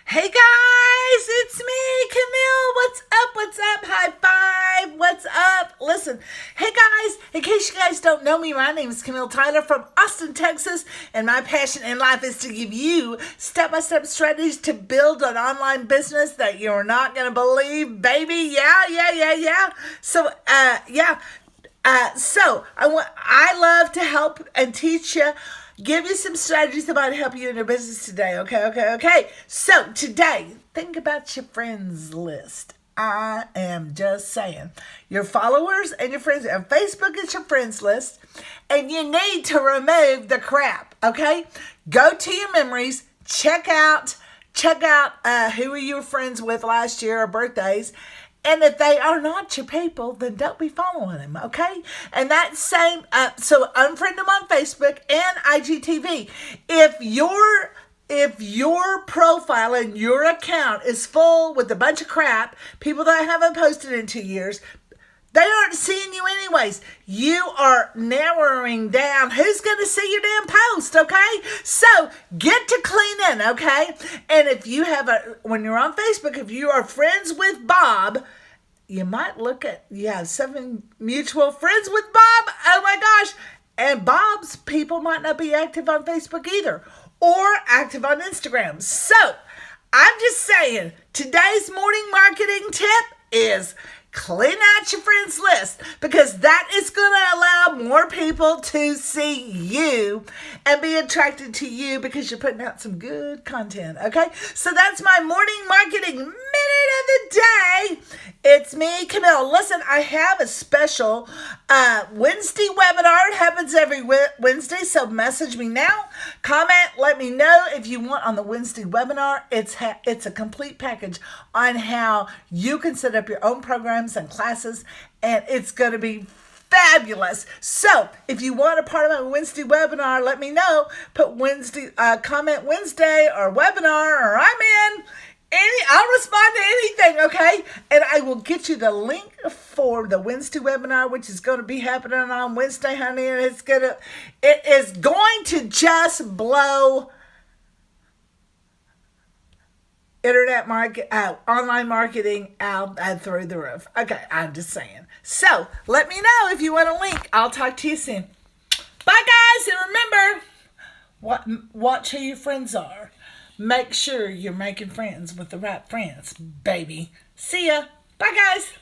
Hey guys, it's me, Camille. What's up? What's up? High five. What's up? Listen, hey guys, in case you guys don't know me, my name is Camille Tyler from Austin, Texas, and my passion in life is to give you step-by-step strategies to build an online business that you're not going to believe, baby. Yeah. I love to help and teach you, give you some strategies about helping you in your business today. Okay. So today, think about your friends list. I am just saying, your followers and your friends, and Facebook is your friends list, and you need to remove the crap. Okay, go to your memories, check out who were you friends with last year or birthdays. And if they are not your people, then don't be following them, okay? And that same, so unfriend them on Facebook and IGTV. If your profile and your account is full with a bunch of crap, people that haven't posted in 2 years, they aren't seeing you anyways. You are narrowing down who's going to see your damn post, okay? So get to cleaning, okay? And if you have when you're on Facebook, if you are friends with Bob, you might you have 7 mutual friends with Bob. Oh my gosh. And Bob's people might not be active on Facebook either, or active on Instagram. So I'm just saying, today's morning marketing tip is clean out your friends list, because that is going to allow more people to see you and be attracted to you because you're putting out some good content. Okay, so that's my morning marketing minute of the day. It's me, Camille. Listen, I have a special Wednesday webinar. It happens every Wednesday, so message me now, comment, let me know if you want on the Wednesday webinar. It's a complete package on how you can set up your own programs and classes, and it's going to be fabulous. So if you want a part of my Wednesday webinar, let me know. Put Wednesday, comment Wednesday or webinar, or I'm in. I'll respond to anything, okay? And I will get you the link for the Wednesday webinar, which is going to be happening on Wednesday, honey. And it is going to just blow online marketing out and through the roof. Okay, I'm just saying. So let me know if you want a link. I'll talk to you soon. Bye, guys, and remember, watch who your friends are. Make sure you're making friends with the right friends, baby. See ya. Bye, guys.